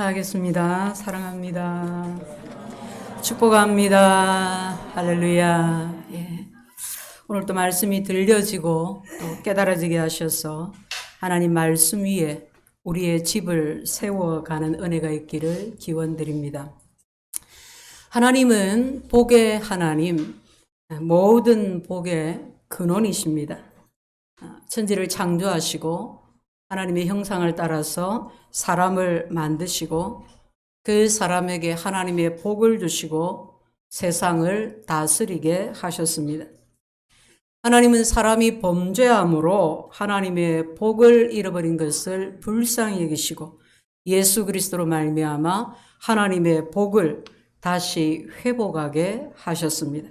하겠습니다. 사랑합니다. 축복합니다. 할렐루야. 예. 오늘 또 말씀이 들려지고 또 깨달아지게 하셔서 하나님 말씀 위에 우리의 집을 세워가는 은혜가 있기를 기원드립니다. 하나님은 복의 하나님, 모든 복의 근원이십니다. 천지를 창조하시고 하나님의 형상을 따라서 사람을 만드시고 그 사람에게 하나님의 복을 주시고 세상을 다스리게 하셨습니다. 하나님은 사람이 범죄함으로 하나님의 복을 잃어버린 것을 불쌍히 여기시고 예수 그리스도로 말미암아 하나님의 복을 다시 회복하게 하셨습니다.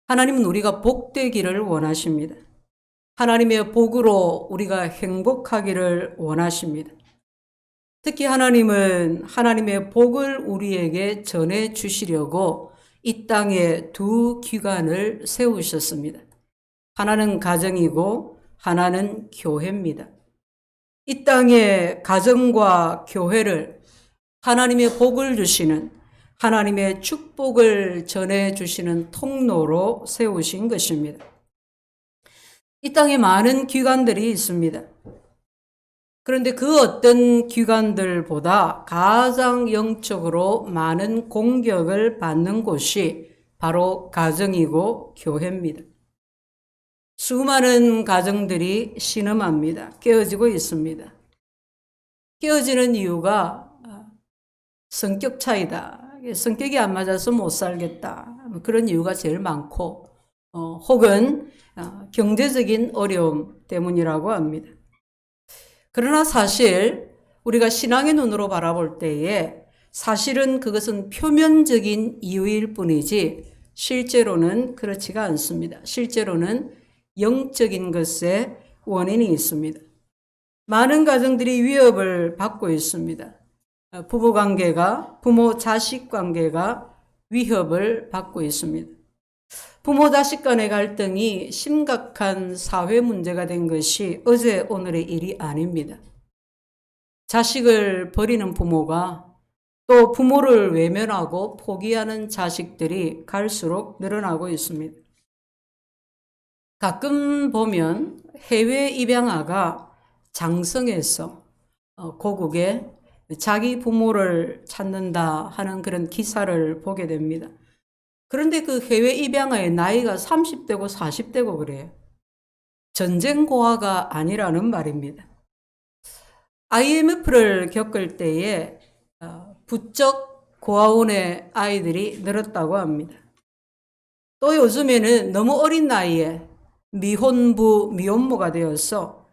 하나님은 우리가 복되기를 원하십니다. 하나님의 복으로 우리가 행복하기를 원하십니다. 특히 하나님은 하나님의 복을 우리에게 전해 주시려고 이 땅에 두 기관을 세우셨습니다. 하나는 가정이고 하나는 교회입니다. 이 땅에 가정과 교회를 하나님의 복을 주시는, 하나님의 축복을 전해 주시는 통로로 세우신 것입니다. 이 땅에 많은 기관들이 있습니다. 그런데 그 어떤 기관들보다 가장 영적으로 많은 공격을 받는 곳이 바로 가정이고 교회입니다. 수많은 가정들이 신음합니다. 깨어지고 있습니다. 깨어지는 이유가 성격 차이다. 성격이 안 맞아서 못 살겠다. 그런 이유가 제일 많고 혹은 경제적인 어려움 때문이라고 합니다. 그러나 사실 우리가 신앙의 눈으로 바라볼 때에 사실은 그것은 표면적인 이유일 뿐이지 실제로는 그렇지가 않습니다. 실제로는 영적인 것에 원인이 있습니다. 많은 가정들이 위협을 받고 있습니다. 부부관계가, 부모-자식 관계가 위협을 받고 있습니다. 부모 자식 간의 갈등이 심각한 사회 문제가 된 것이 어제 오늘의 일이 아닙니다. 자식을 버리는 부모가 또 부모를 외면하고 포기하는 자식들이 갈수록 늘어나고 있습니다. 가끔 보면 해외 입양아가 장성해서 고국에 자기 부모를 찾는다 하는 그런 기사를 보게 됩니다. 그런데 그 해외 입양아의 나이가 30대고 40대고 그래요. 전쟁 고아가 아니라는 말입니다. IMF를 겪을 때에 부쩍 고아원의 아이들이 늘었다고 합니다. 또 요즘에는 너무 어린 나이에 미혼부, 미혼모가 되어서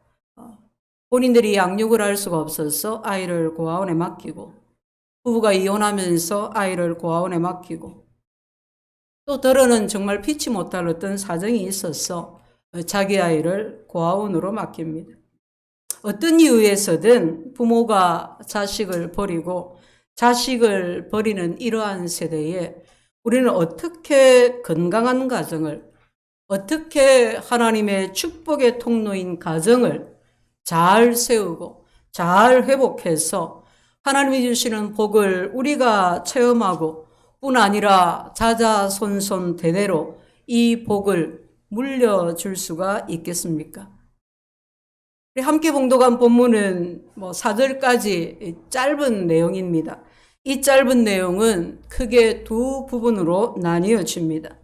본인들이 양육을 할 수가 없어서 아이를 고아원에 맡기고 부부가 이혼하면서 아이를 고아원에 맡기고 또 더러는 정말 피치 못할 어떤 사정이 있어서 자기 아이를 고아원으로 맡깁니다. 어떤 이유에서든 부모가 자식을 버리고 자식을 버리는 이러한 세대에 우리는 어떻게 건강한 가정을, 어떻게 하나님의 축복의 통로인 가정을 잘 세우고 잘 회복해서 하나님이 주시는 복을 우리가 체험하고 뿐 아니라 자자손손 대대로 이 복을 물려줄 수가 있겠습니까? 함께 봉독한 본문은 4절까지 짧은 내용입니다. 이 짧은 내용은 크게 두 부분으로 나뉘어집니다.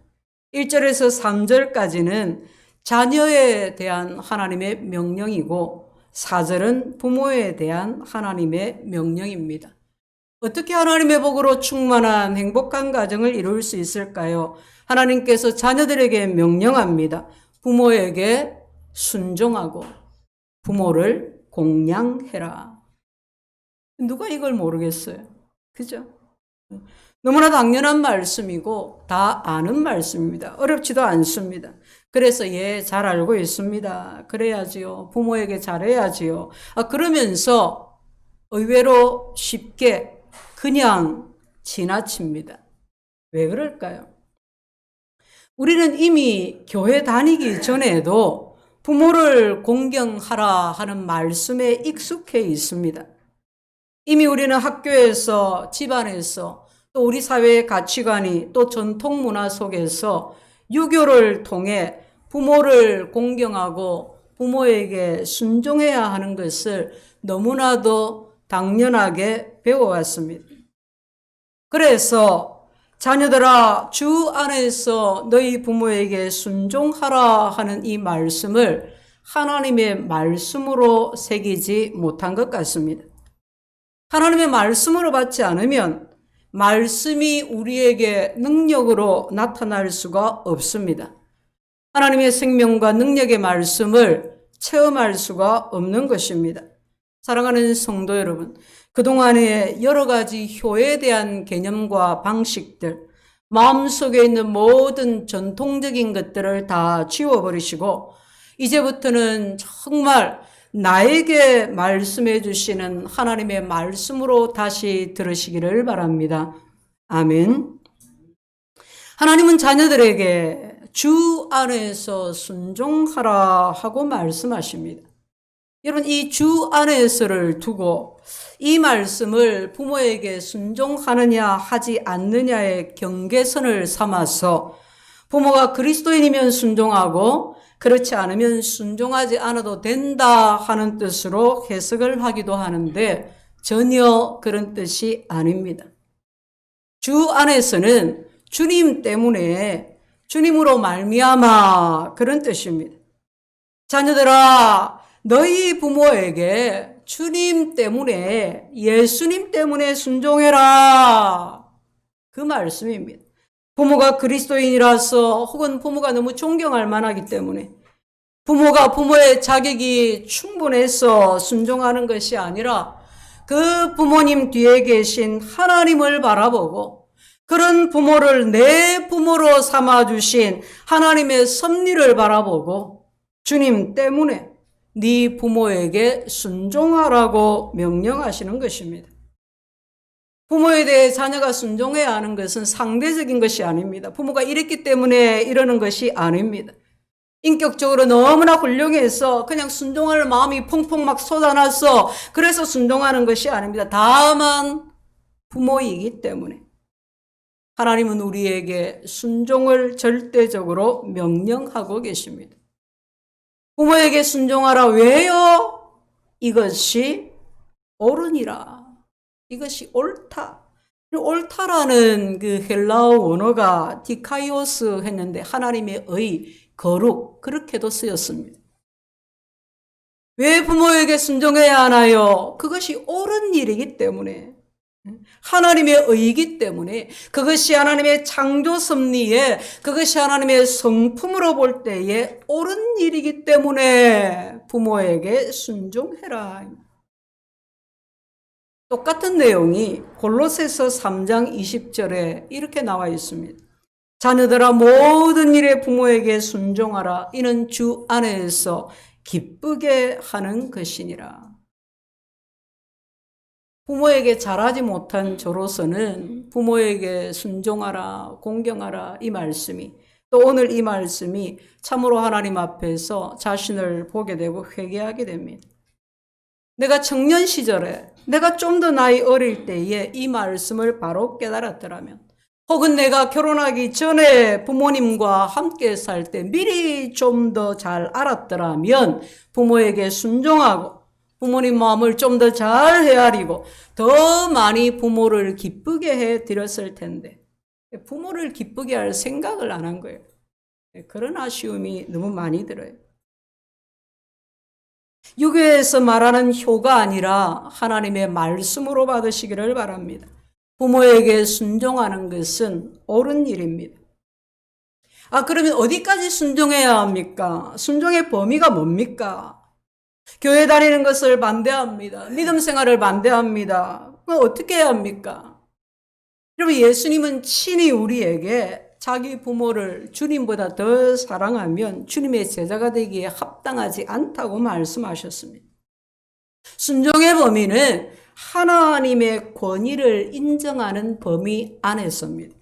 1절에서 3절까지는 자녀에 대한 하나님의 명령이고 4절은 부모에 대한 하나님의 명령입니다. 어떻게 하나님의 복으로 충만한 행복한 가정을 이룰 수 있을까요? 하나님께서 자녀들에게 명령합니다. 부모에게 순종하고 부모를 공양해라. 누가 이걸 모르겠어요? 그죠? 너무나 당연한 말씀이고 다 아는 말씀입니다. 어렵지도 않습니다. 그래서 잘 알고 있습니다. 그래야지요. 부모에게 잘해야지요. 그러면서 의외로 쉽게 그냥 지나칩니다. 왜 그럴까요? 우리는 이미 교회 다니기 전에도 부모를 공경하라 하는 말씀에 익숙해 있습니다. 이미 우리는 학교에서, 집안에서, 또 우리 사회의 가치관이, 또 전통 문화 속에서 유교를 통해 부모를 공경하고 부모에게 순종해야 하는 것을 너무나도 당연하게 배워왔습니다. 그래서 자녀들아, 주 안에서 너희 부모에게 순종하라 하는 이 말씀을 하나님의 말씀으로 새기지 못한 것 같습니다. 하나님의 말씀으로 받지 않으면 말씀이 우리에게 능력으로 나타날 수가 없습니다. 하나님의 생명과 능력의 말씀을 체험할 수가 없는 것입니다. 사랑하는 성도 여러분, 그동안에 여러 가지 효에 대한 개념과 방식들, 마음속에 있는 모든 전통적인 것들을 다 지워버리시고 이제부터는 정말 나에게 말씀해 주시는 하나님의 말씀으로 다시 들으시기를 바랍니다. 아멘. 하나님은 자녀들에게 주 안에서 순종하라 하고 말씀하십니다. 여러분, 이 주 안에서를 두고 이 말씀을 부모에게 순종하느냐 하지 않느냐의 경계선을 삼아서 부모가 그리스도인이면 순종하고 그렇지 않으면 순종하지 않아도 된다 하는 뜻으로 해석을 하기도 하는데 전혀 그런 뜻이 아닙니다. 주 안에서는 주님 때문에, 주님으로 말미암아 그런 뜻입니다. 자녀들아, 너희 부모에게 주님 때문에, 예수님 때문에 순종해라. 그 말씀입니다. 부모가 그리스도인이라서 혹은 부모가 너무 존경할 만하기 때문에 부모가 부모의 자격이 충분해서 순종하는 것이 아니라 그 부모님 뒤에 계신 하나님을 바라보고 그런 부모를 내 부모로 삼아주신 하나님의 섭리를 바라보고 주님 때문에 네 부모에게 순종하라고 명령하시는 것입니다. 부모에 대해 자녀가 순종해야 하는 것은 상대적인 것이 아닙니다. 부모가 이랬기 때문에 이러는 것이 아닙니다. 인격적으로 너무나 훌륭해서 그냥 순종할 마음이 펑펑 막 쏟아나서 그래서 순종하는 것이 아닙니다. 다만 부모이기 때문에 하나님은 우리에게 순종을 절대적으로 명령하고 계십니다. 부모에게 순종하라. 왜요? 이것이 옳으니라. 이것이 옳다. 옳다라는 그 헬라어 원어가 디카이오스 했는데 하나님의 의, 거룩, 그렇게도 쓰였습니다. 왜 부모에게 순종해야 하나요? 그것이 옳은 일이기 때문에, 하나님의 의이기 때문에, 그것이 하나님의 창조 섭리에, 그것이 하나님의 성품으로 볼 때에 옳은 일이기 때문에 부모에게 순종해라. 똑같은 내용이 골로새서 3장 20절에 이렇게 나와 있습니다. 자녀들아, 모든 일에 부모에게 순종하라. 이는 주 안에서 기쁘게 하는 것이니라. 부모에게 잘하지 못한 저로서는 부모에게 순종하라, 공경하라 이 말씀이, 또 오늘 이 말씀이 참으로 하나님 앞에서 자신을 보게 되고 회개하게 됩니다. 내가 청년 시절에, 내가 좀 더 나이 어릴 때에 이 말씀을 바로 깨달았더라면, 혹은 내가 결혼하기 전에 부모님과 함께 살 때 미리 좀 더 잘 알았더라면 부모에게 순종하고 부모님 마음을 좀 더 잘 헤아리고 더 많이 부모를 기쁘게 해드렸을 텐데 부모를 기쁘게 할 생각을 안 한 거예요. 그런 아쉬움이 너무 많이 들어요. 유교에서 말하는 효가 아니라 하나님의 말씀으로 받으시기를 바랍니다. 부모에게 순종하는 것은 옳은 일입니다. 그러면 어디까지 순종해야 합니까? 순종의 범위가 뭡니까? 교회 다니는 것을 반대합니다. 믿음 생활을 반대합니다. 그럼 어떻게 해야 합니까? 여러분, 예수님은 친히 우리에게 자기 부모를 주님보다 더 사랑하면 주님의 제자가 되기에 합당하지 않다고 말씀하셨습니다. 순종의 범위는 하나님의 권위를 인정하는 범위 안에서입니다.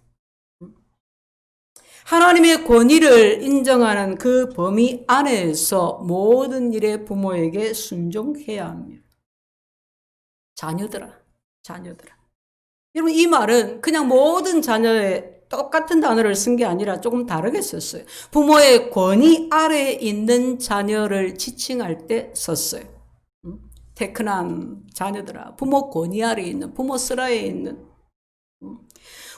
하나님의 권위를 인정하는 그 범위 안에서 모든 일에 부모에게 순종해야 합니다. 자녀들아, 자녀들아. 여러분, 이 말은 그냥 모든 자녀의 똑같은 단어를 쓴 게 아니라 조금 다르게 썼어요. 부모의 권위 아래에 있는 자녀를 지칭할 때 썼어요. 테크난 자녀들아, 부모 권위 아래에 있는, 부모 슬하에 있는.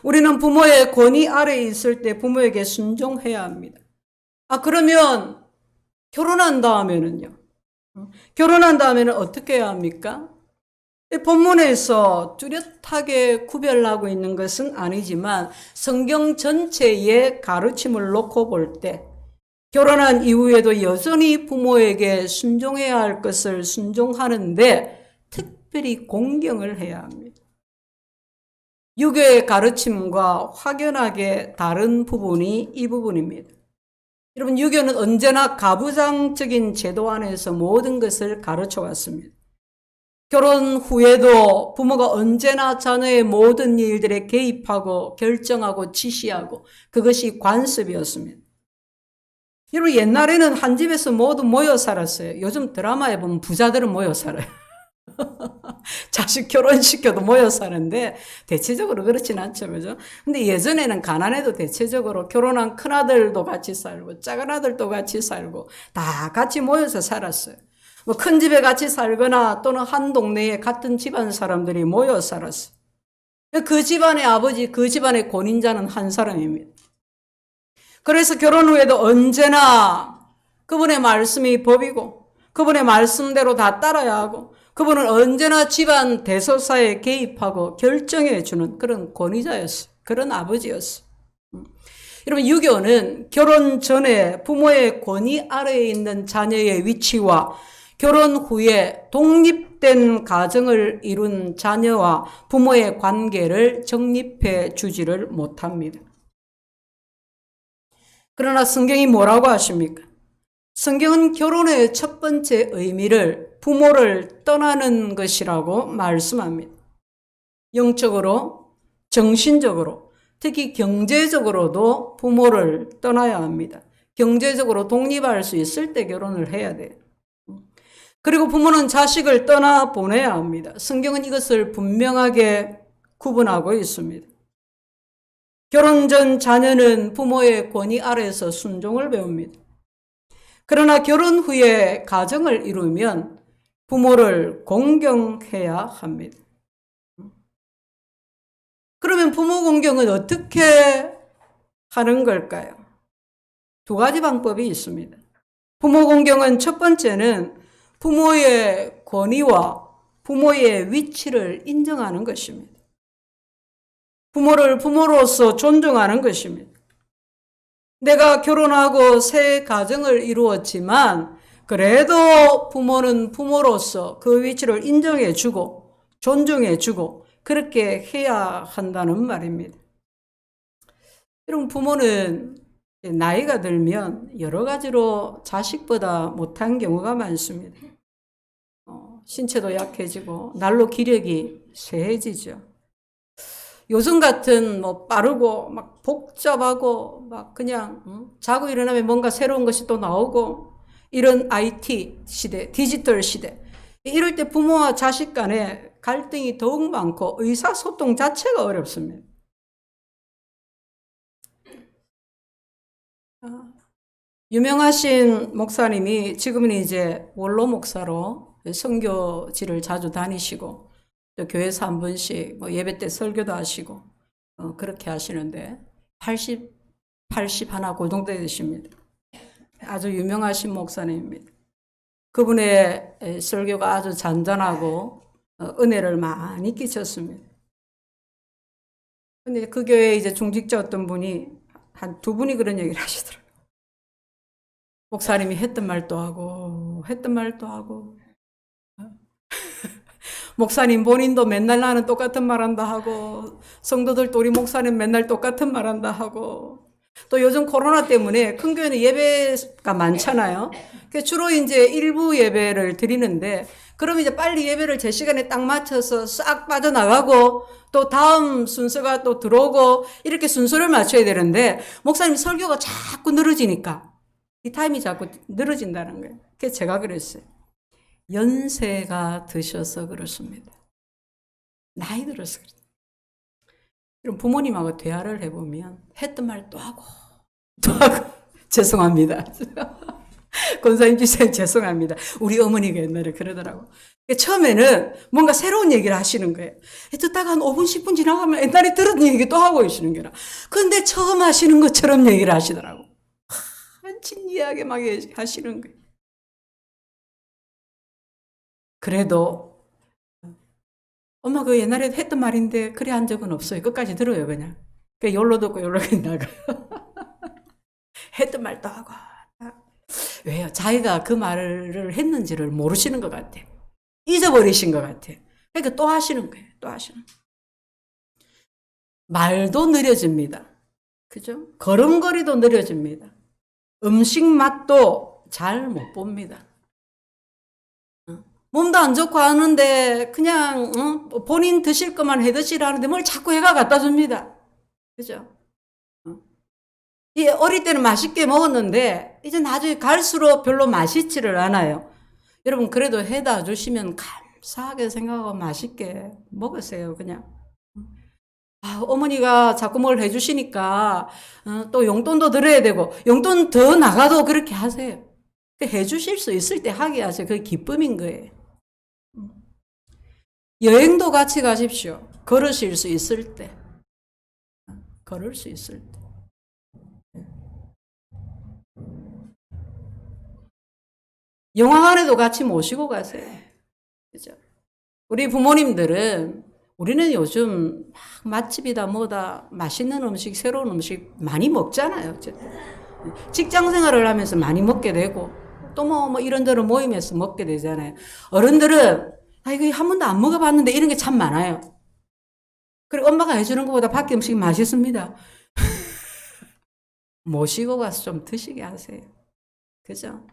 우리는 부모의 권위 아래에 있을 때 부모에게 순종해야 합니다. 그러면 결혼한 다음에는요? 결혼한 다음에는 어떻게 해야 합니까? 본문에서 뚜렷하게 구별하고 있는 것은 아니지만 성경 전체의 가르침을 놓고 볼 때 결혼한 이후에도 여전히 부모에게 순종해야 할 것을 순종하는데 특별히 공경을 해야 합니다. 유교의 가르침과 확연하게 다른 부분이 이 부분입니다. 여러분, 유교는 언제나 가부장적인 제도 안에서 모든 것을 가르쳐 왔습니다. 결혼 후에도 부모가 언제나 자녀의 모든 일들에 개입하고 결정하고 지시하고 그것이 관습이었습니다. 여러분, 옛날에는 한 집에서 모두 모여 살았어요. 요즘 드라마에 보면 부자들은 모여 살아요. 자식 결혼시켜도 모여 사는데 대체적으로 그렇진 않죠, 그죠? 근데 예전에는 가난해도 대체적으로 결혼한 큰아들도 같이 살고 작은 아들도 같이 살고 다 같이 모여서 살았어요. 뭐 큰 집에 같이 살거나 또는 한 동네에 같은 집안 사람들이 모여 살았어요. 그 집안의 아버지, 그 집안의 권인자는 한 사람입니다. 그래서 결혼 후에도 언제나 그분의 말씀이 법이고 그분의 말씀대로 다 따라야 하고 그분은 언제나 집안 대소사에 개입하고 결정해 주는 그런 권위자였어요. 그런 아버지였어요. 여러분, 유교는 결혼 전에 부모의 권위 아래에 있는 자녀의 위치와 결혼 후에 독립된 가정을 이룬 자녀와 부모의 관계를 정립해 주지를 못합니다. 그러나 성경이 뭐라고 하십니까? 성경은 결혼의 첫 번째 의미를 부모를 떠나는 것이라고 말씀합니다. 영적으로, 정신적으로, 특히 경제적으로도 부모를 떠나야 합니다. 경제적으로 독립할 수 있을 때 결혼을 해야 돼요. 그리고 부모는 자식을 떠나 보내야 합니다. 성경은 이것을 분명하게 구분하고 있습니다. 결혼 전 자녀는 부모의 권위 아래에서 순종을 배웁니다. 그러나 결혼 후에 가정을 이루면 부모를 공경해야 합니다. 그러면 부모 공경은 어떻게 하는 걸까요? 두 가지 방법이 있습니다. 부모 공경은 첫 번째는 부모의 권위와 부모의 위치를 인정하는 것입니다. 부모를 부모로서 존중하는 것입니다. 내가 결혼하고 새 가정을 이루었지만 그래도 부모는 부모로서 그 위치를 인정해주고 존중해주고 그렇게 해야 한다는 말입니다. 여러분, 부모는 나이가 들면 여러 가지로 자식보다 못한 경우가 많습니다. 신체도 약해지고 날로 기력이 쇠해지죠. 요즘 같은 빠르고 막 복잡하고 막 그냥 자고 일어나면 뭔가 새로운 것이 또 나오고 이런 IT 시대, 디지털 시대, 이럴 때 부모와 자식 간에 갈등이 더욱 많고 의사소통 자체가 어렵습니다. 유명하신 목사님이 지금은 이제 원로 목사로 선교지를 자주 다니시고 또 교회에서 한 번씩 예배 때 설교도 하시고 그렇게 하시는데 80 하나 그 정도 되십니다. 아주 유명하신 목사님입니다. 그분의 설교가 아주 잔잔하고 은혜를 많이 끼쳤습니다. 근데 그 교회에 이제 중직자 어떤 분이 한 두 분이 그런 얘기를 하시더라고요. 목사님이 했던 말도 하고 했던 말도 하고 목사님 본인도 맨날 나는 똑같은 말한다 하고 성도들도 우리 목사님 맨날 똑같은 말한다 하고 또 요즘 코로나 때문에 큰 교회는 예배가 많잖아요. 주로 이제 일부 예배를 드리는데 그럼 이제 빨리 예배를 제 시간에 딱 맞춰서 싹 빠져나가고 또 다음 순서가 또 들어오고 이렇게 순서를 맞춰야 되는데 목사님 설교가 자꾸 늘어지니까 이 타임이 자꾸 늘어진다는 거예요. 그래서 제가 그랬어요. 연세가 드셔서 그렇습니다. 나이 들어서 그래. 그럼 부모님하고 대화를 해보면 했던 말 또 하고 또 하고 죄송합니다. 권사님 지사님 죄송합니다. 우리 어머니가 옛날에 그러더라고. 처음에는 뭔가 새로운 얘기를 하시는 거예요. 듣다가 한 5분 10분 지나가면 옛날에 들은 얘기 또 하고 계시는 거라. 근데 처음 하시는 것처럼 얘기를 하시더라고. 진지하게 막 하시는 거예요. 그래도 엄마 그 옛날에 했던 말인데 그래 한 적은 없어요. 끝까지 들어요 그냥. 그 열로 듣고 열로 나가요. 했던 말도 하고. 왜요? 자기가 그 말을 했는지를 모르시는 것 같아요. 잊어버리신 것 같아요. 그러니까 또 하시는 거예요. 또 하시는 거예요. 말도 느려집니다. 그죠? 걸음걸이도 느려집니다. 음식 맛도 잘 못 봅니다. 몸도 안 좋고 하는데 그냥 본인 드실 것만 해 드시라는데 뭘 자꾸 해가 갖다 줍니다. 그죠? 어릴 때는 맛있게 먹었는데 이제 나중에 갈수록 별로 맛있지를 않아요. 여러분 그래도 해다 주시면 감사하게 생각하고 맛있게 먹으세요. 그냥. 어머니가 자꾸 뭘 해주시니까 또 용돈도 드려야 되고 용돈 더 나가도 그렇게 하세요. 해주실 수 있을 때 하게 하세요. 그게 기쁨인 거예요. 여행도 같이 가십시오. 걸으실 수 있을 때. 걸을 수 있을 때. 영화관에도 같이 모시고 가세요. 그죠? 우리 부모님들은 우리는 요즘 맛집이다 뭐다 맛있는 음식 새로운 음식 많이 먹잖아요. 어쨌든. 직장 생활을 하면서 많이 먹게 되고 또 뭐 이런저런 모임에서 먹게 되잖아요. 어른들은 이거 한 번도 안 먹어봤는데 이런 게 참 많아요. 그리고 엄마가 해주는 것보다 밖에 음식이 맛있습니다. 모시고 가서 좀 드시게 하세요. 그죠?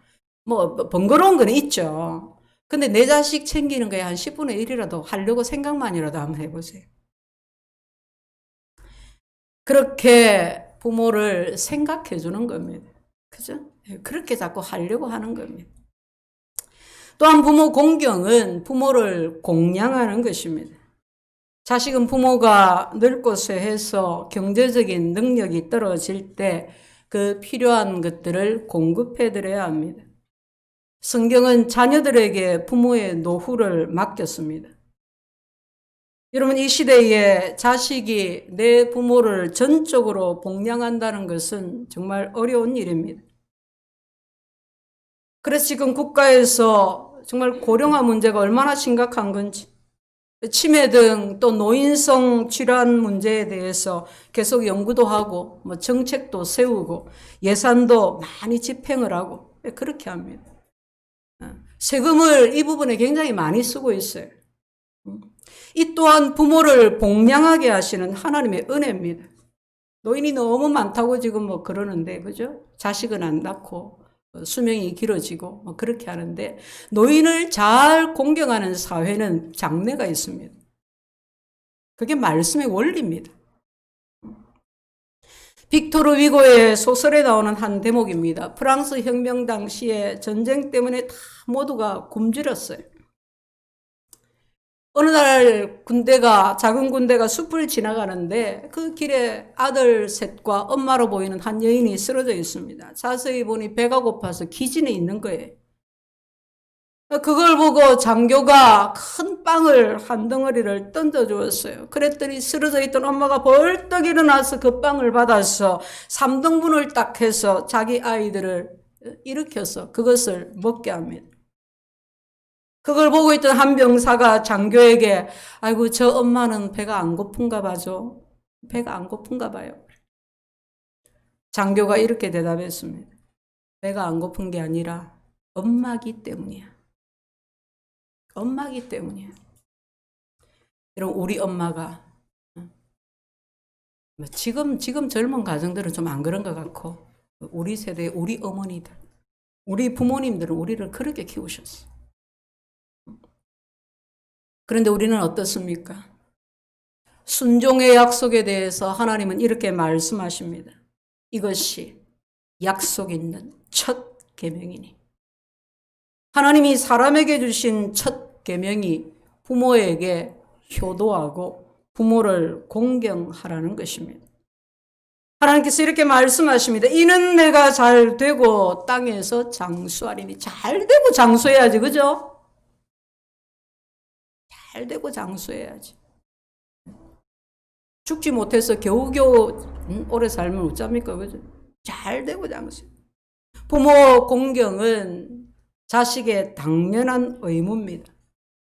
뭐 번거로운 건 있죠. 근데 내 자식 챙기는 거에 한 10분의 1이라도 하려고 생각만이라도 한번 해보세요. 그렇게 부모를 생각해 주는 겁니다. 그죠? 그렇게 자꾸 하려고 하는 겁니다. 또한 부모 공경은 부모를 공양하는 것입니다. 자식은 부모가 늙고 쇠해서 경제적인 능력이 떨어질 때 그 필요한 것들을 공급해 드려야 합니다. 성경은 자녀들에게 부모의 노후를 맡겼습니다. 여러분 이 시대에 자식이 내 부모를 전적으로 복양한다는 것은 정말 어려운 일입니다. 그래서 지금 국가에서 정말 고령화 문제가 얼마나 심각한 건지 치매 등 또 노인성 질환 문제에 대해서 계속 연구도 하고 뭐 정책도 세우고 예산도 많이 집행을 하고 그렇게 합니다. 세금을 이 부분에 굉장히 많이 쓰고 있어요. 이 또한 부모를 복양하게 하시는 하나님의 은혜입니다. 노인이 너무 많다고 지금 뭐 그러는데, 그죠? 자식은 안 낳고 수명이 길어지고 뭐 그렇게 하는데 노인을 잘 공경하는 사회는 장래가 있습니다. 그게 말씀의 원리입니다. 빅토르 위고의 소설에 나오는 한 대목입니다. 프랑스 혁명 당시에 전쟁 때문에 다 모두가 굶주렸어요. 어느 날 작은 군대가 숲을 지나가는데 그 길에 아들 셋과 엄마로 보이는 한 여인이 쓰러져 있습니다. 자세히 보니 배가 고파서 기진에 있는 거예요. 그걸 보고 장교가 큰 빵을 한 덩어리를 던져주었어요. 그랬더니 쓰러져 있던 엄마가 벌떡 일어나서 그 빵을 받아서 3등분을 딱 해서 자기 아이들을 일으켜서 그것을 먹게 합니다. 그걸 보고 있던 한 병사가 장교에게 아이고 저 엄마는 배가 안 고픈가 봐죠. 배가 안 고픈가 봐요. 장교가 이렇게 대답했습니다. 배가 안 고픈 게 아니라 엄마기 때문이야. 엄마기 때문이야. 여러분 우리 엄마가 지금 젊은 가정들은 좀 안 그런 것 같고 우리 세대 우리 어머니들 우리 부모님들은 우리를 그렇게 키우셨어. 그런데 우리는 어떻습니까? 순종의 약속에 대해서 하나님은 이렇게 말씀하십니다. 이것이 약속 있는 첫 계명이니. 하나님이 사람에게 주신 첫 계명이 부모에게 효도하고 부모를 공경하라는 것입니다. 하나님께서 이렇게 말씀하십니다. 이는 내가 잘 되고 땅에서 장수하리니. 잘 되고 장수해야지, 그죠? 잘 되고 장수해야지. 죽지 못해서 겨우겨우 오래 살면 어쩝니까, 그죠? 잘 되고 장수. 부모 공경은 자식의 당연한 의무입니다.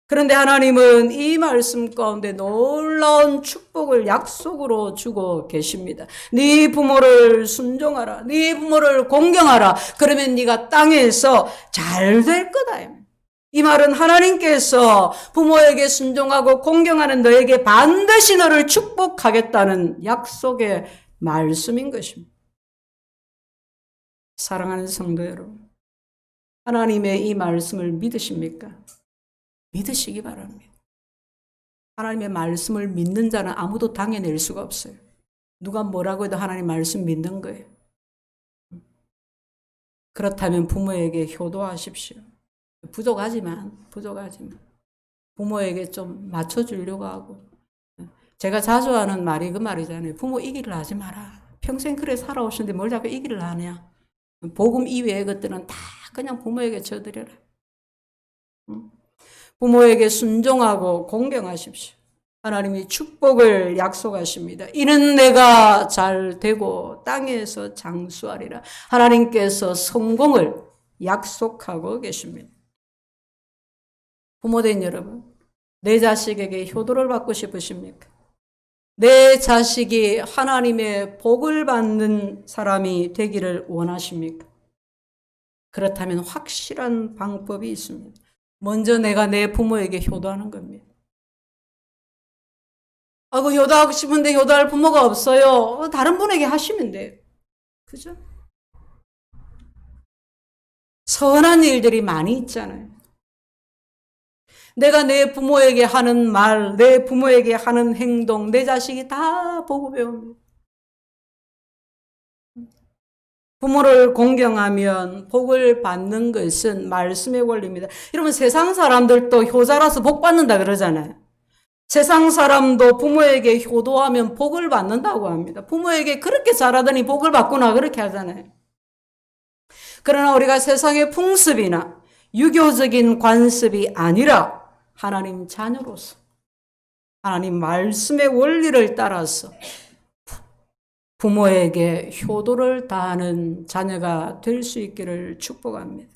그런데 하나님은 이 말씀 가운데 놀라운 축복을 약속으로 주고 계십니다. 네 부모를 순종하라. 네 부모를 공경하라. 그러면 네가 땅에서 잘 될 거다. 이 말은 하나님께서 부모에게 순종하고 공경하는 너에게 반드시 너를 축복하겠다는 약속의 말씀인 것입니다. 사랑하는 성도 여러분, 하나님의 이 말씀을 믿으십니까? 믿으시기 바랍니다. 하나님의 말씀을 믿는 자는 아무도 당해낼 수가 없어요. 누가 뭐라고 해도 하나님 말씀 믿는 거예요. 그렇다면 부모에게 효도하십시오. 부족하지만 부모에게 좀 맞춰주려고 하고. 제가 자주 하는 말이 그 말이잖아요. 부모 이기를 하지 마라. 평생 그래 살아오시는데 뭘 자꾸 이기를 하냐. 복음 이외의 것들은 다 그냥 부모에게 져드려라. 부모에게 순종하고 공경하십시오. 하나님이 축복을 약속하십니다. 이는 내가 잘 되고 땅에서 장수하리라. 하나님께서 성공을 약속하고 계십니다. 부모된 여러분, 내 자식에게 효도를 받고 싶으십니까? 내 자식이 하나님의 복을 받는 사람이 되기를 원하십니까? 그렇다면 확실한 방법이 있습니다. 먼저 내가 내 부모에게 효도하는 겁니다. 그 효도하고 싶은데 효도할 부모가 없어요. 다른 분에게 하시면 돼요. 그죠? 선한 일들이 많이 있잖아요. 내가 내 부모에게 하는 말, 내 부모에게 하는 행동, 내 자식이 다 보고 배웁니다. 부모를 공경하면 복을 받는 것은 말씀의 원리입니다. 여러분, 세상 사람들도 효자라서 복 받는다 그러잖아요. 세상 사람도 부모에게 효도하면 복을 받는다고 합니다. 부모에게 그렇게 잘하더니 복을 받구나 그렇게 하잖아요. 그러나 우리가 세상의 풍습이나 유교적인 관습이 아니라 하나님 자녀로서 하나님 말씀의 원리를 따라서 부모에게 효도를 다하는 자녀가 될 수 있기를 축복합니다.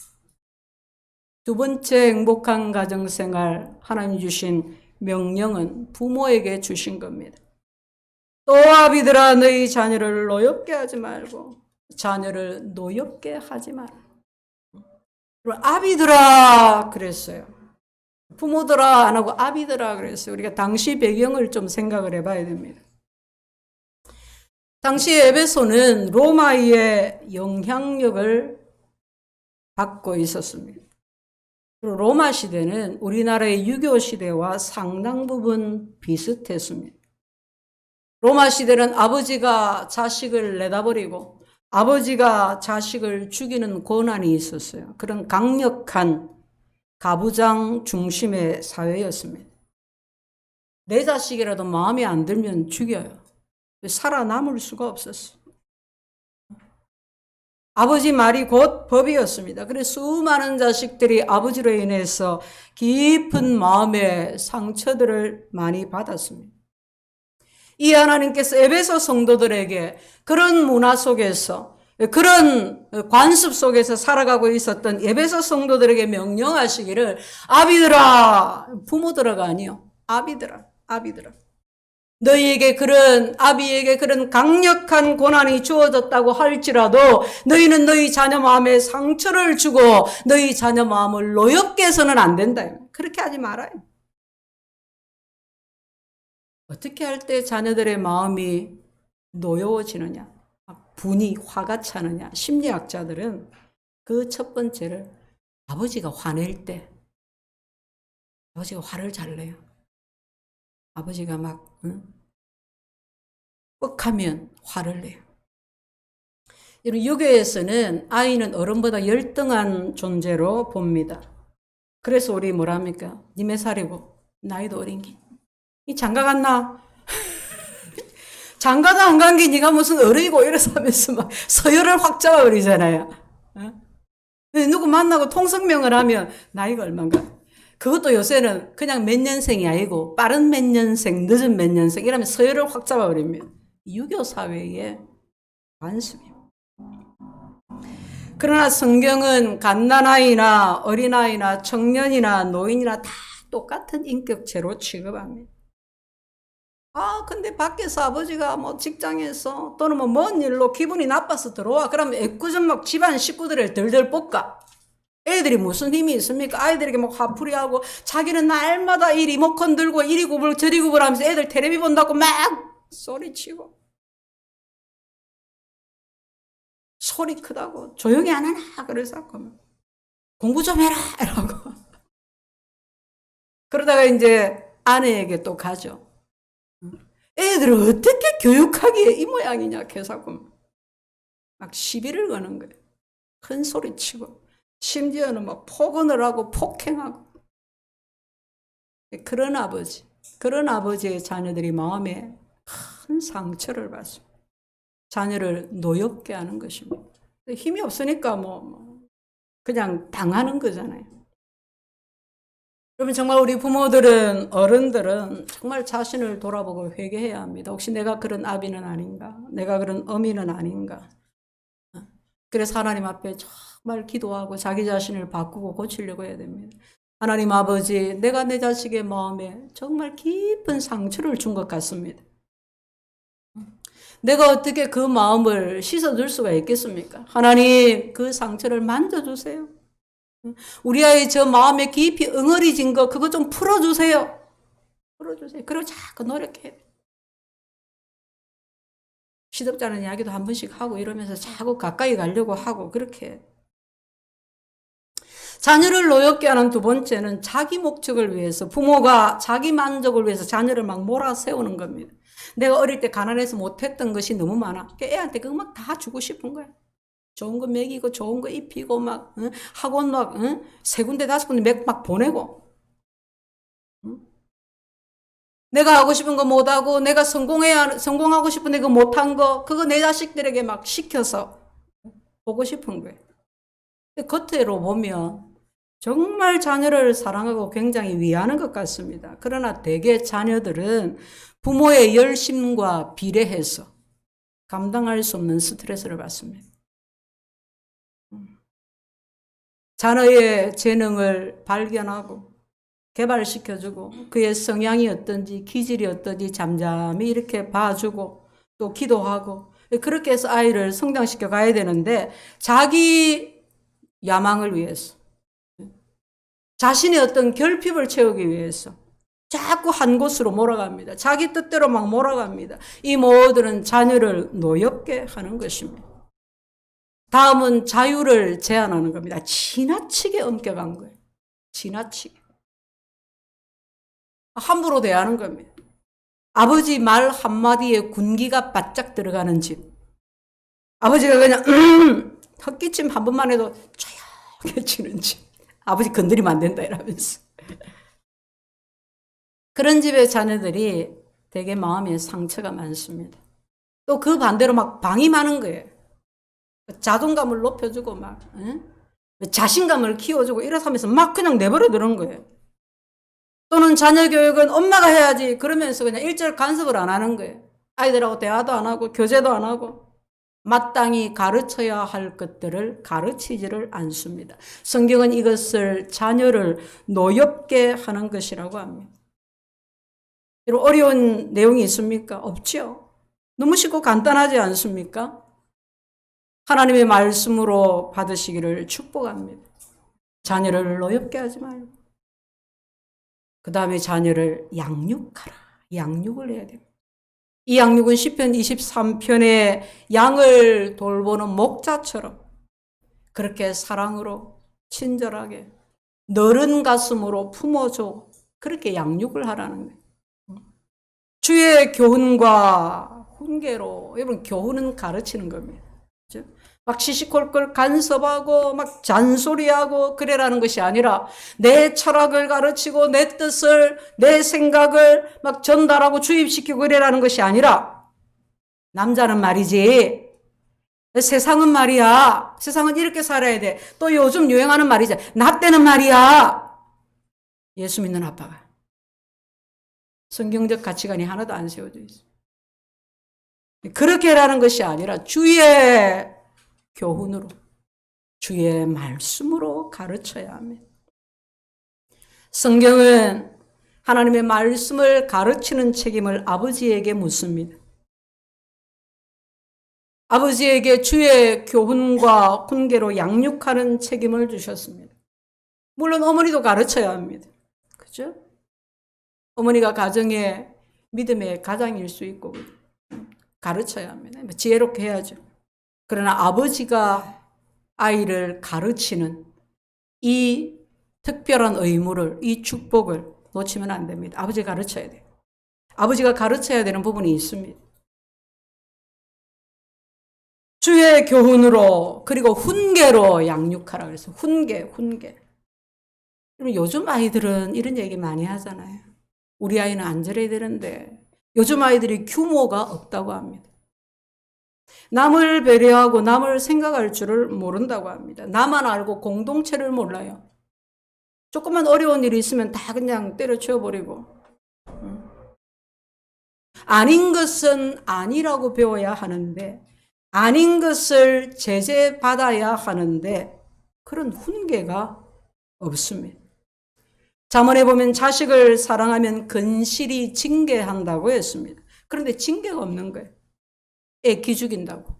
두 번째 행복한 가정생활, 하나님 주신 명령은 부모에게 주신 겁니다. 또 아비들아 너희 자녀를 노엽게 하지 말고 자녀를 노엽게 하지 마라. 아비들아 그랬어요. 부모들아 안 하고 아비들아 그랬어요. 우리가 당시 배경을 좀 생각을 해봐야 됩니다. 당시 에베소는 로마의 영향력을 받고 있었습니다. 로마 시대는 우리나라의 유교 시대와 상당 부분 비슷했습니다. 로마 시대는 아버지가 자식을 내다버리고 아버지가 자식을 죽이는 권한이 있었어요. 그런 강력한 가부장 중심의 사회였습니다. 내 자식이라도 마음에 안 들면 죽여요. 살아남을 수가 없었어요. 아버지 말이 곧 법이었습니다. 그래서 수많은 자식들이 아버지로 인해서 깊은 마음의 상처들을 많이 받았습니다. 이 하나님께서 에베소 성도들에게 그런 문화 속에서 그런 관습 속에서 살아가고 있었던 에베소 성도들에게 명령하시기를 아비들아, 부모들아가 아니요. 아비들아. 너희에게 아비에게 그런 강력한 고난이 주어졌다고 할지라도 너희는 너희 자녀 마음에 상처를 주고 너희 자녀 마음을 노엽게 해서는 안 된다. 그렇게 하지 말아요. 어떻게 할 때 자녀들의 마음이 노여워지느냐, 분이 화가 차느냐. 심리학자들은 그 첫 번째를 아버지가 화낼 때, 아버지가 화를 잘 내요. 아버지가 막 뻑하면 화를 내요. 유교에서는 아이는 어른보다 열등한 존재로 봅니다. 그래서 우리 뭐랍니까? 니 몇 살이고 나이도 어린기. 이 장가 갔나? 장가도 안 간 게 네가 무슨 어른이고 이래서 하면서 막 서열을 확 잡아버리잖아요. 어? 누구 만나고 통성명을 하면 나이가 얼마인가? 그것도 요새는 그냥 몇 년생이 아니고 빠른 몇 년생, 늦은 몇 년생 이러면 서열을 확 잡아버립니다. 유교 사회의 관습입니다. 그러나 성경은 갓난아이나 어린아이나 청년이나 노인이나 다 똑같은 인격체로 취급합니다. 근데 밖에서 아버지가 뭐 직장에서 또는 뭐 먼 일로 기분이 나빠서 들어와. 그러면 애꿎은 막 집안 식구들을 덜덜 볶아. 애들이 무슨 힘이 있습니까? 아이들에게 뭐 화풀이하고 자기는 날마다 이 리모컨 들고 이리 구불 저리 구불 하면서 애들 텔레비 본다고 막 소리치고. 소리 크다고 조용히 안 하나? 그래서 공부 좀 해라! 이러고. 그러다가 이제 아내에게 또 가죠. 애들을 어떻게 교육하기에 이 모양이냐, 계사금. 막 시비를 거는 거예요. 큰 소리 치고. 심지어는 막 폭언을 하고 폭행하고. 그런 아버지의 자녀들이 마음에 큰 상처를 받습니다. 자녀를 노엽게 하는 것입니다. 힘이 없으니까 그냥 당하는 거잖아요. 여러분, 정말 우리 부모들은, 어른들은 정말 자신을 돌아보고 회개해야 합니다. 혹시 내가 그런 아비는 아닌가? 내가 그런 어미는 아닌가? 그래서 하나님 앞에 정말 기도하고 자기 자신을 바꾸고 고치려고 해야 됩니다. 하나님 아버지, 내가 내 자식의 마음에 정말 깊은 상처를 준 것 같습니다. 내가 어떻게 그 마음을 씻어줄 수가 있겠습니까? 하나님, 그 상처를 만져주세요. 우리 아이 저 마음에 깊이 응어리진 거 그거 좀 풀어주세요. 풀어주세요. 그리고 자꾸 노력해야 돼. 시덥잖은 이야기도 한 번씩 하고 이러면서 자꾸 가까이 가려고 하고 그렇게. 자녀를 노엽게 하는 두 번째는 자기 목적을 위해서 부모가 자기 만족을 위해서 자녀를 막 몰아세우는 겁니다. 내가 어릴 때 가난해서 못했던 것이 너무 많아. 애한테 그거 막 다 주고 싶은 거야. 좋은 거 먹이고 좋은 거 입히고 막 학원 막 세 군데 다섯 군데 막 보내고 내가 하고 싶은 거 못하고 내가 성공하고 싶은데 그거 못한 거 그거 내 자식들에게 막 시켜서 보고 싶은 거예요. 겉으로 보면 정말 자녀를 사랑하고 굉장히 위하는 것 같습니다. 그러나 대개 자녀들은 부모의 열심과 비례해서 감당할 수 없는 스트레스를 받습니다. 자녀의 재능을 발견하고 개발시켜주고 그의 성향이 어떤지 기질이 어떤지 잠잠히 이렇게 봐주고 또 기도하고 그렇게 해서 아이를 성장시켜 가야 되는데 자기 야망을 위해서 자신의 어떤 결핍을 채우기 위해서 자꾸 한 곳으로 몰아갑니다. 자기 뜻대로 막 몰아갑니다. 이 모두는 자녀를 노엽게 하는 것입니다. 다음은 자유를 제한하는 겁니다. 지나치게 엄격한 거예요. 지나치게. 함부로 대하는 겁니다. 아버지 말 한마디에 군기가 바짝 들어가는 집. 아버지가 그냥 헛기침 한 번만 해도 조용히 치는 집. 아버지 건드리면 안 된다 이러면서. 그런 집의 자녀들이 되게 마음에 상처가 많습니다. 또 그 반대로 막 방임하는 거예요. 자존감을 높여주고 막 자신감을 키워주고 이러면서 막 그냥 내버려 두는 거예요. 또는 자녀 교육은 엄마가 해야지 그러면서 그냥 일절 간섭을 안 하는 거예요. 아이들하고 대화도 안 하고 교제도 안 하고 마땅히 가르쳐야 할 것들을 가르치지를 않습니다. 성경은 이것을 자녀를 노엽게 하는 것이라고 합니다. 여러분, 어려운 내용이 있습니까? 없죠. 너무 쉽고 간단하지 않습니까? 하나님의 말씀으로 받으시기를 축복합니다. 자녀를 노엽게 하지 말고 그 다음에 자녀를 양육하라. 양육을 해야 됩니다. 이 양육은 시편 23편의 양을 돌보는 목자처럼 그렇게 사랑으로 친절하게 너른 가슴으로 품어줘 그렇게 양육을 하라는 거예요. 주의 교훈과 훈계로 여러분 교훈은 가르치는 겁니다. 그렇죠? 막 시시콜콜 간섭하고 막 잔소리하고 그래라는 것이 아니라 내 철학을 가르치고 내 뜻을 내 생각을 막 전달하고 주입시키고 그래라는 것이 아니라 남자는 말이지 세상은 말이야. 세상은 이렇게 살아야 돼. 또 요즘 유행하는 말이지. 나 때는 말이야. 예수 믿는 아빠가 성경적 가치관이 하나도 안 세워져 있어. 그렇게라는 것이 아니라 주의 교훈으로 주의 말씀으로 가르쳐야 합니다. 성경은 하나님의 말씀을 가르치는 책임을 아버지에게 묻습니다. 아버지에게 주의 교훈과 훈계로 양육하는 책임을 주셨습니다. 물론 어머니도 가르쳐야 합니다. 그죠? 어머니가 가정의 믿음의 가장일 수 있고 가르쳐야 합니다. 지혜롭게 해야죠. 그러나 아버지가 아이를 가르치는 이 특별한 의무를, 이 축복을 놓치면 안 됩니다. 아버지가 가르쳐야 돼요. 아버지가 가르쳐야 되는 부분이 있습니다. 주의 교훈으로 그리고 훈계로 양육하라 그래서 훈계. 요즘 아이들은 이런 얘기 많이 하잖아요. 우리 아이는 안 저래야 되는데 요즘 아이들이 규모가 없다고 합니다. 남을 배려하고 남을 생각할 줄을 모른다고 합니다. 나만 알고 공동체를 몰라요. 조금만 어려운 일이 있으면 다 그냥 때려치워버리고 아닌 것은 아니라고 배워야 하는데 아닌 것을 제재받아야 하는데 그런 훈계가 없습니다. 잠언에 보면 자식을 사랑하면 근실이 징계한다고 했습니다. 그런데 징계가 없는 거예요. 애 기죽인다고.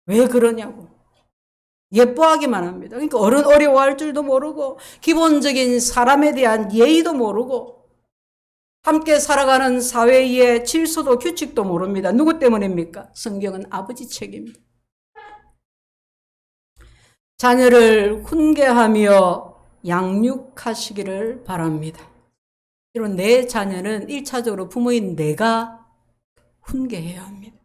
왜 그러냐고. 예뻐하기만 합니다. 그러니까 어른 어려워할 줄도 모르고 기본적인 사람에 대한 예의도 모르고 함께 살아가는 사회의 질서도 규칙도 모릅니다. 누구 때문입니까? 성경은 아버지 책임입니다. 자녀를 훈계하며 양육하시기를 바랍니다. 이런 내 자녀는 1차적으로 부모인 내가 훈계해야 합니다.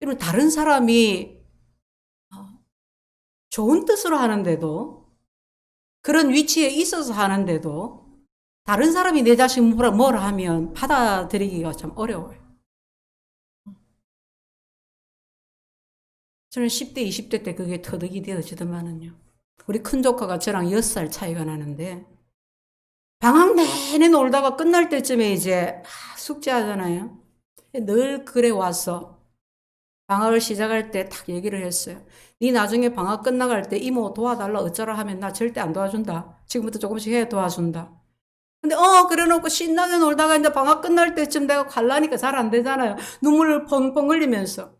이런 다른 사람이 좋은 뜻으로 하는데도 그런 위치에 있어서 하는데도 다른 사람이 내 자식 뭐라 하면 받아들이기가 참 어려워요. 저는 10대, 20대 때 그게 터득이 되어지더만은요. 우리 큰 조카가 저랑 6살 차이가 나는데 방학 내내 놀다가 끝날 때쯤에 이제 숙제하잖아요. 늘 그래 와서 방학을 시작할 때 딱 얘기를 했어요. 네 나중에 방학 끝나갈 때 이모 도와달라 어쩌라 하면 나 절대 안 도와준다. 지금부터 조금씩 해 도와준다. 근데 그래 놓고 신나게 놀다가 이제 방학 끝날 때쯤 내가 갈라니까 잘 안 되잖아요. 눈물을 펑펑 흘리면서.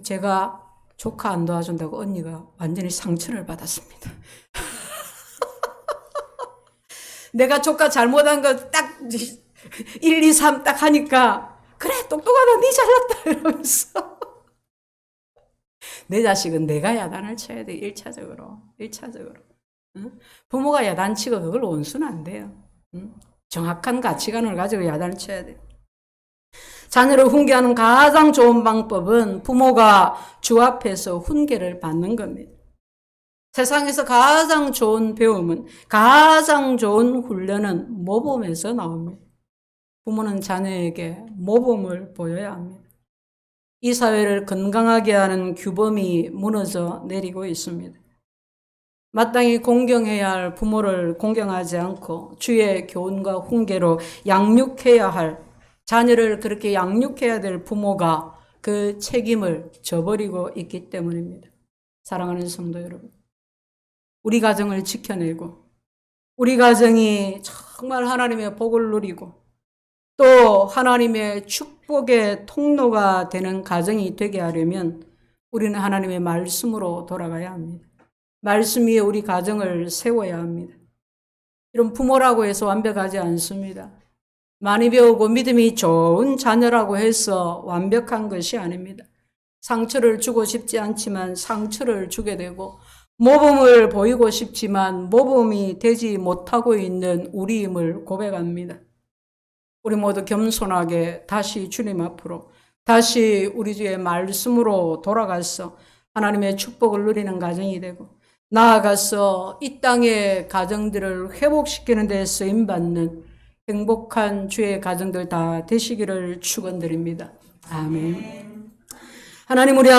제가 조카 안 도와준다고 언니가 완전히 상처를 받았습니다. 내가 조카 잘못한 거 딱 1, 2, 3 딱 하니까 그래 똑똑하다 니 잘났다 이러면서 내 자식은 내가 야단을 쳐야 돼. 1차적으로. 응? 부모가 야단치고 그걸 원수는 안 돼요. 응? 정확한 가치관을 가지고 야단을 쳐야 돼. 자녀를 훈계하는 가장 좋은 방법은 부모가 주 앞에서 훈계를 받는 겁니다. 세상에서 가장 좋은 배움은, 가장 좋은 훈련은 모범에서 나옵니다. 부모는 자녀에게 모범을 보여야 합니다. 이 사회를 건강하게 하는 규범이 무너져 내리고 있습니다. 마땅히 공경해야 할 부모를 공경하지 않고 주의 교훈과 훈계로 양육해야 할 자녀를 그렇게 양육해야 될 부모가 그 책임을 저버리고 있기 때문입니다. 사랑하는 성도 여러분, 우리 가정을 지켜내고 우리 가정이 정말 하나님의 복을 누리고 또 하나님의 축복의 통로가 되는 가정이 되게 하려면 우리는 하나님의 말씀으로 돌아가야 합니다. 말씀 위에 우리 가정을 세워야 합니다. 이런 부모라고 해서 완벽하지 않습니다. 많이 배우고 믿음이 좋은 자녀라고 해서 완벽한 것이 아닙니다. 상처를 주고 싶지 않지만 상처를 주게 되고 모범을 보이고 싶지만 모범이 되지 못하고 있는 우리임을 고백합니다. 우리 모두 겸손하게 다시 주님 앞으로 다시 우리 주의 말씀으로 돌아가서 하나님의 축복을 누리는 가정이 되고 나아가서 이 땅의 가정들을 회복시키는 데 쓰임받는 행복한 주의 가정들 다 되시기를 축원드립니다. 아멘. 하나님 우리